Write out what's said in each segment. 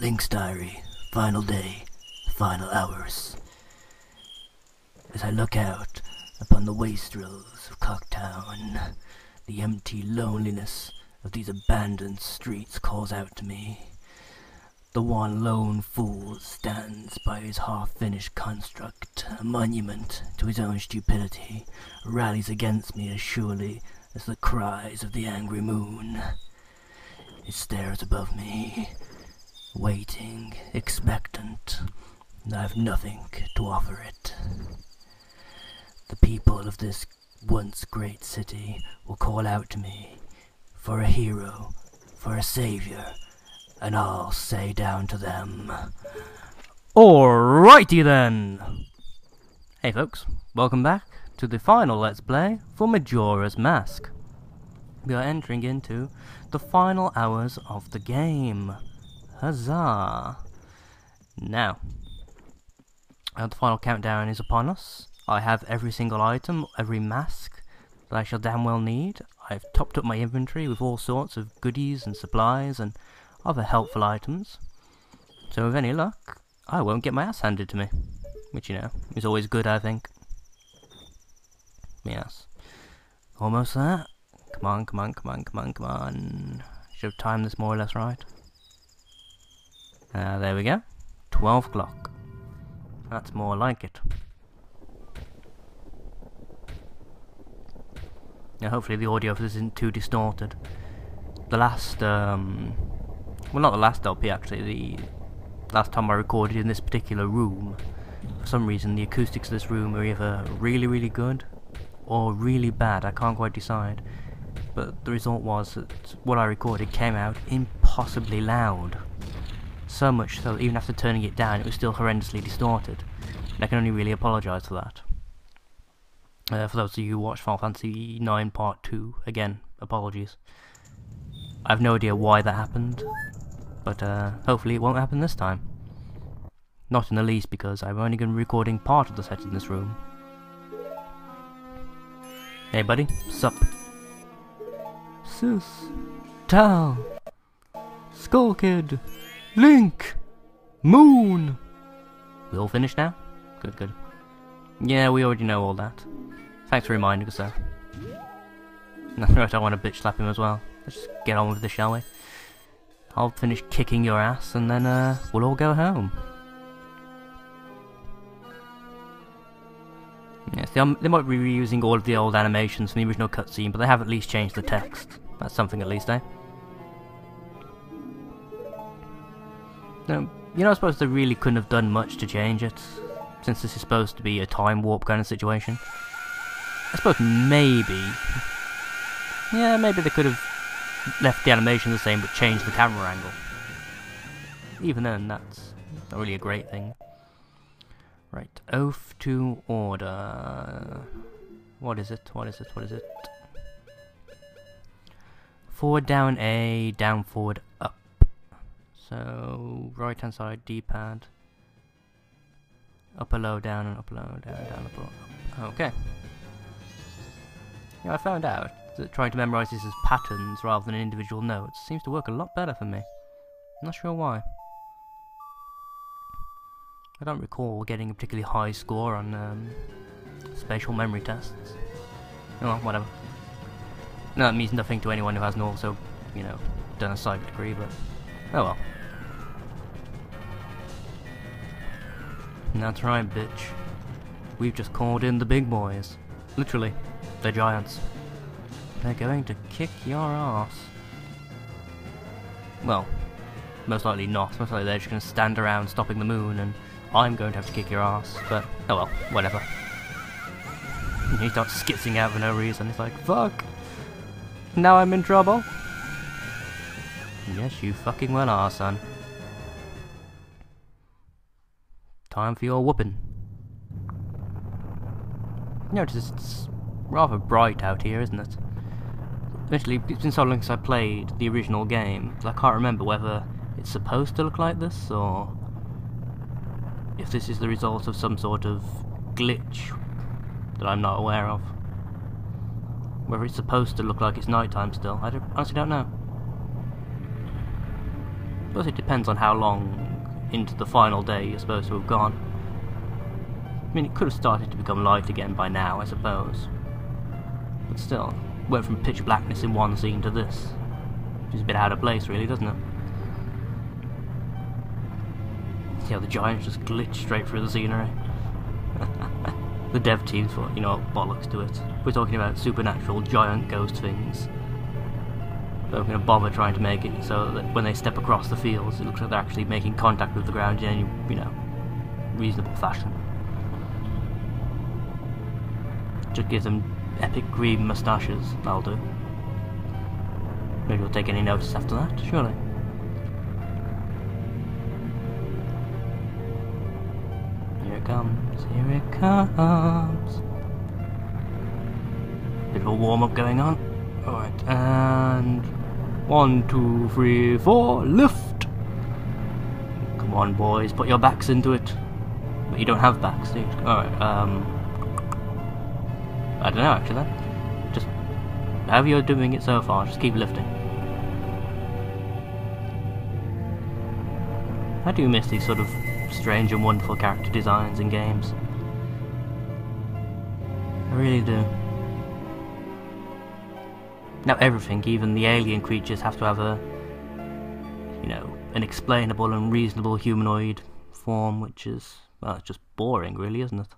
Link's diary, final day, final hours. As I look out upon the wastrels of Cocktown, the empty loneliness of these abandoned streets calls out to me. The one lone fool stands by his half-finished construct, a monument to his own stupidity, rallies against me as surely as the cries of the angry moon. It stares above me, waiting, expectant, and I have nothing to offer it. The people of this once great city will call out to me for a hero, for a savior, and I'll say down to them, Alrighty then! Hey folks, welcome back to the final Let's Play for Majora's Mask. We are entering into the final hours of the game. Huzzah! Now, the final countdown is upon us. I have every single item, every mask that I shall damn well need. I've topped up my inventory with all sorts of goodies and supplies and other helpful items. So with any luck, I won't get my ass handed to me. Which, you know, is always good, I think. Yes. Almost there. Come on, come on, come on, come on, come on. Should have timed this more or less right. There we go. 12 o'clock. That's more like it. Now hopefully the audio for this isn't too distorted. The last, well not the last LP actually, the last time I recorded in this particular room, for some reason the acoustics of this room are either really really good or really bad, I can't quite decide. But the result was that what I recorded came out impossibly loud. So much so that even after turning it down it was still horrendously distorted. And I can only really apologise for that. For those of you who watched Final Fantasy 9 Part 2, again, apologies. I have no idea why that happened, but hopefully it won't happen this time. Not in the least because I'm only going to be recording part of the set in this room. Hey buddy, sup? Sis, Tal, Skull Kid, Link, Moon. We all finished now? Good, good. Yeah, we already know all that. Thanks for reminding us, sir. I don't want to bitch slap him as well. Let's just get on with this, shall we? I'll finish kicking your ass and then we'll all go home. Yes, they might be reusing all of the old animations from the original cutscene, but they have at least changed the text. That's something at least, eh? No, you know, I suppose they really couldn't have done much to change it, since this is supposed to be a time warp kind of situation. I suppose maybe... yeah, maybe they could have left the animation the same but changed the camera angle. Even then, that's not really a great thing. Right, oath to order. What is it? What is it? What is it? Forward, down, A, down, forward, up. So, right hand side, D-pad. Upper, low, down, and upper, low, down, down, upper, up. Okay. Yeah, I found out that trying to memorise this as patterns rather than individual notes seems to work a lot better for me. I'm not sure why. I don't recall getting a particularly high score on spatial memory tests. Oh well, whatever. No, that means nothing to anyone who hasn't also, you know, done a psych degree, but oh well. That's right, bitch. We've just called in the big boys. Literally, the giants. They're going to kick your ass. Well, most likely not. Most likely they're just going to stand around stopping the moon, and I'm going to have to kick your ass. But, oh well, whatever. And he starts skitzing out for no reason. He's like, fuck! Now I'm in trouble? Yes, you fucking well are, son. Time for your whooping. Notice it's rather bright out here, isn't it? Eventually, it's been so long since I played the original game, I can't remember whether it's supposed to look like this, or if this is the result of some sort of glitch that I'm not aware of. Whether it's supposed to look like it's nighttime still, I honestly don't know. suppose it depends on how long into the final day you're supposed to have gone. I mean, it could have started to become light again by now, I suppose. But still, went from pitch blackness in one scene to this. Which is a bit out of place, really, doesn't it? Yeah, the giants just glitch straight through the scenery. The dev teams thought, you know, bollocks to it. We're talking about supernatural giant ghost things. They're not going to bother trying to make it so that when they step across the fields, it looks like they're actually making contact with the ground in any, you know, reasonable fashion. Just give them epic green moustaches, that'll do. Maybe we'll take any notice after that, surely. Here it comes, here it comes. Bit of a warm-up going on. Alright, and 1, 2, 3, 4, lift! Come on, boys, put your backs into it. But you don't have backs, do you? Alright, I don't know, actually. Just, however you're doing it so far, just keep lifting. I do miss these sort of strange and wonderful character designs in games. I really do. Now everything, even the alien creatures, have to have a, you know, an explainable and reasonable humanoid form, which is, well, it's just boring, really, isn't it?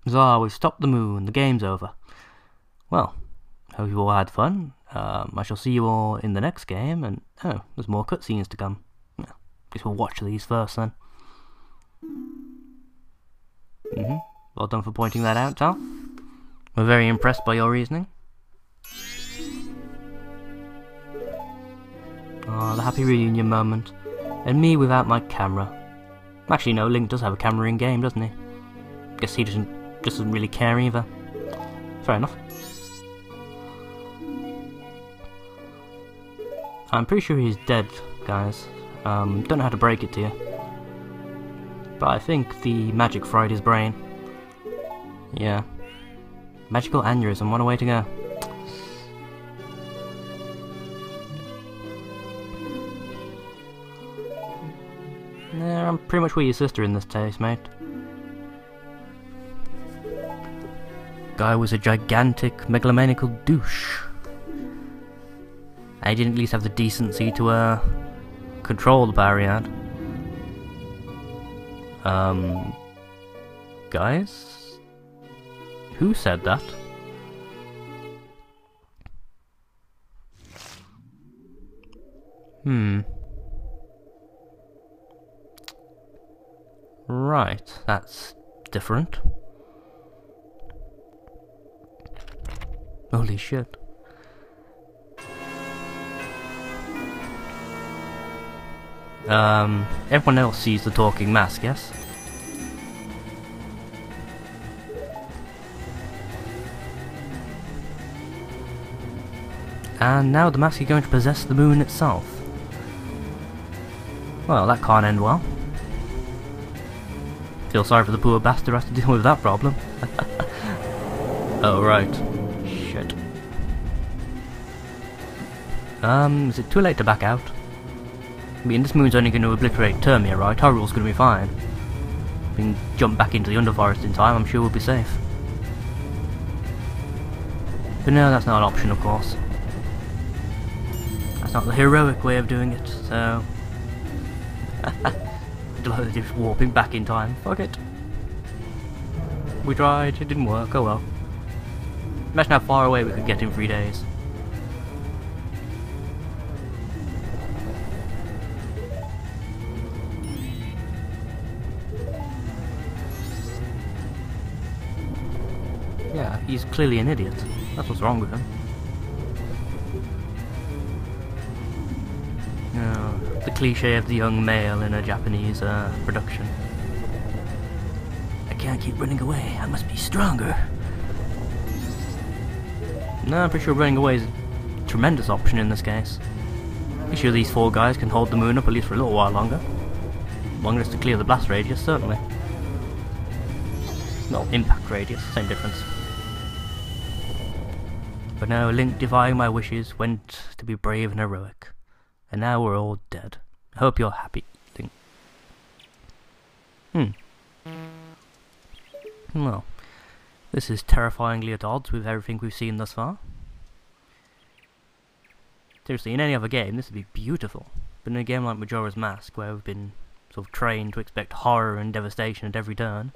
So, we've stopped the moon, the game's over. Well, hope you all had fun. I shall see you all in the next game, and oh, there's more cutscenes to come. Well, guess we'll watch these first then. Well done for pointing that out, Tal. We're very impressed by your reasoning. Oh, the happy reunion moment. And me without my camera. Actually, no, Link does have a camera in game, doesn't he? Guess he doesn't really care either. Fair enough. I'm pretty sure he's dead, guys. Don't know how to break it to you. But I think the magic fried his brain. Yeah. Magical aneurysm, what a way to go. Yeah, I'm pretty much with your sister in this case, mate. Guy was a gigantic, megalomaniacal douche. I didn't at least have the decency to, control the power he had. Guys? Who said that? Right, that's different. Holy shit. Everyone else sees the talking mask, yes? And now the mask is going to possess the moon itself. Well, that can't end well. Feel sorry for the poor bastard who has to deal with that problem. Oh, right. Shit. Is it too late to back out? I mean, this moon's only going to obliterate Termia, right? Hyrule's going to be fine. If we can jump back into the Underforest in time, I'm sure we'll be safe. But no, that's not an option, of course. That's not the heroic way of doing it, so... just warping back in time. Fuck it. We tried, it didn't work, oh well. Imagine how far away we could get in 3 days. Yeah, he's clearly an idiot. That's what's wrong with him. Oh, the cliche of the young male in a Japanese production. I can't keep running away, I must be stronger. No, I'm pretty sure running away is a tremendous option in this case. I'm sure these 4 guys can hold the moon up at least for a little while longer. Longer as to clear the blast radius, certainly. Well, impact radius, same difference. But no, Link, defying my wishes, went to be brave and heroic. And now we're all dead. I hope you're happy, Link. Well, this is terrifyingly at odds with everything we've seen thus far. Seriously, in any other game, this would be beautiful. But in a game like Majora's Mask, where we've been sort of trained to expect horror and devastation at every turn,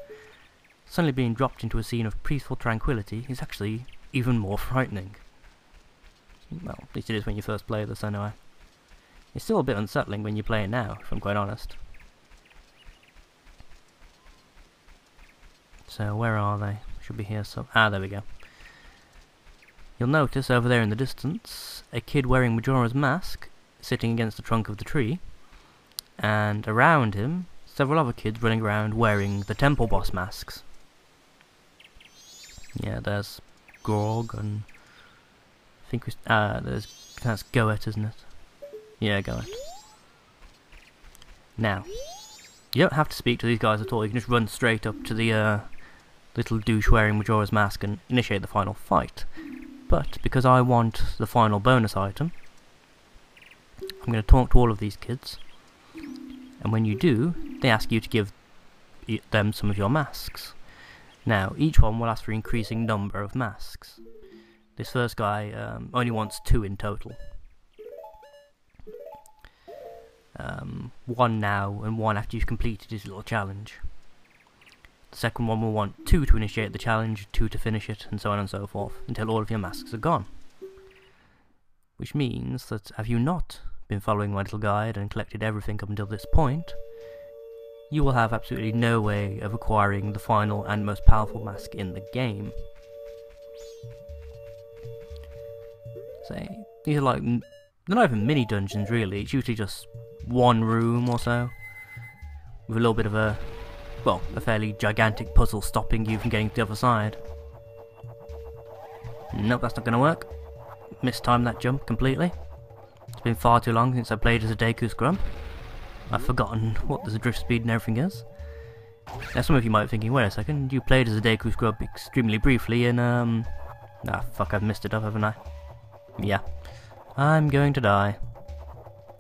suddenly being dropped into a scene of peaceful tranquility is actually even more frightening. Well, at least it is when you first play this anyway. It's still a bit unsettling when you play it now, if I'm quite honest. So, where are they? Should be here, so... Ah, there we go. You'll notice over there in the distance, a kid wearing Majora's Mask, sitting against the trunk of the tree, and around him, several other kids running around wearing the temple boss masks. Yeah, there's Grog, and I think that's Goet, isn't it? Yeah, Goet. Now, you don't have to speak to these guys at all, you can just run straight up to the little douche wearing Majora's Mask and initiate the final fight. But, because I want the final bonus item, I'm going to talk to all of these kids, and when you do, they ask you to give them some of your masks. Now, each one will ask for an increasing number of masks. This first guy only wants 2 in total. 1 now, and 1 after you've completed his little challenge. The second one will want 2 to initiate the challenge, 2 to finish it, and so on and so forth, until all of your masks are gone. Which means that, have you not been following my little guide and collected everything up until this point, you will have absolutely no way of acquiring the final and most powerful mask in the game. So, these are like, they're not even mini dungeons really, it's usually just 1 room or so, with a little bit of a, well, a fairly gigantic puzzle stopping you from getting to the other side. Nope, that's not going to work. Mistimed that jump completely. It's been far too long since I played as a Deku Scrub. I've forgotten what the drift speed and everything is. Now some of you might be thinking, wait a second, you played as a Deku Scrub extremely briefly in, ah fuck, I've messed it up, haven't I? Yeah. I'm going to die.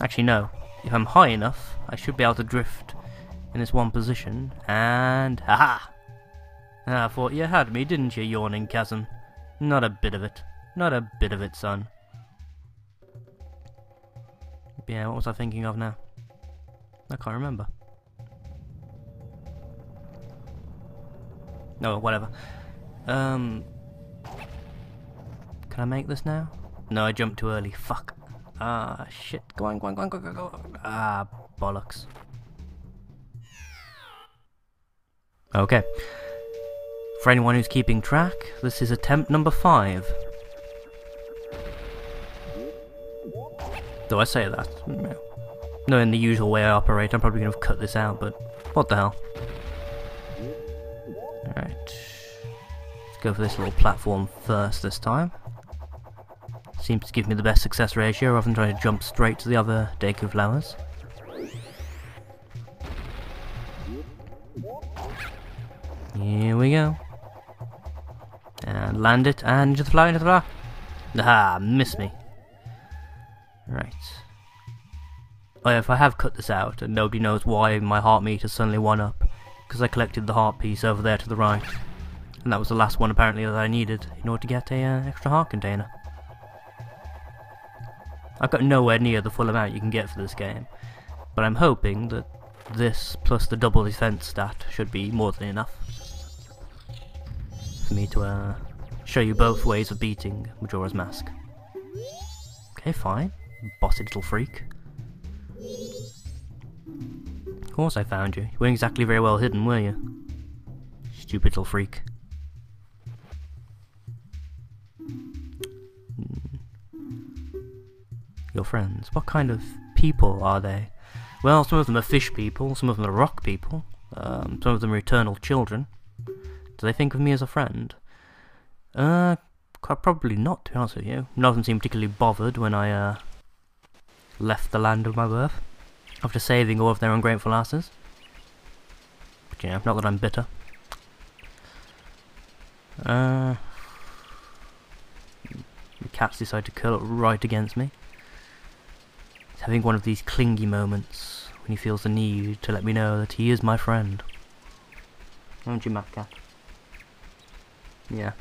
Actually no, if I'm high enough, I should be able to drift in this one position, and haha! I thought you had me, didn't you, yawning chasm? Not a bit of it. Not a bit of it, son. Yeah, what was I thinking of now? I can't remember. No, whatever. Can I make this now? No, I jumped too early. Fuck. Ah, shit. Go on, go on, go on, go on, go on. Ah, bollocks. Okay. For anyone who's keeping track, this is attempt number 5. Though I say that, not in the usual way I operate, I'm probably going to cut this out, but what the hell. Alright. Let's go for this little platform first this time. Seems to give me the best success ratio rather than trying to jump straight to the other Deku flowers. Here we go. And land it, and into the flower, into the flower. Ah, missed me. Right. Oh yeah, if I have cut this out, and nobody knows why my heart meter suddenly went up, because I collected the heart piece over there to the right. And that was the last one apparently that I needed in order to get a extra heart container. I've got nowhere near the full amount you can get for this game, but I'm hoping that this plus the double defense stat should be more than enough for me to show you both ways of beating Majora's Mask. Okay, fine. Bossy little freak. Of course I found you. You weren't exactly very well hidden, were you? Stupid little freak. Your friends. What kind of people are they? Well, some of them are fish people, some of them are rock people, some of them are eternal children. Do they think of me as a friend? Probably not, to be honest with you. None of them seemed particularly bothered when I left the land of my birth, after saving all of their ungrateful asses. But yeah, not that I'm bitter. The cats decide to curl up right against me. He's having one of these clingy moments when he feels the need to let me know that he is my friend. Aren't you, Matt Cat? Yeah.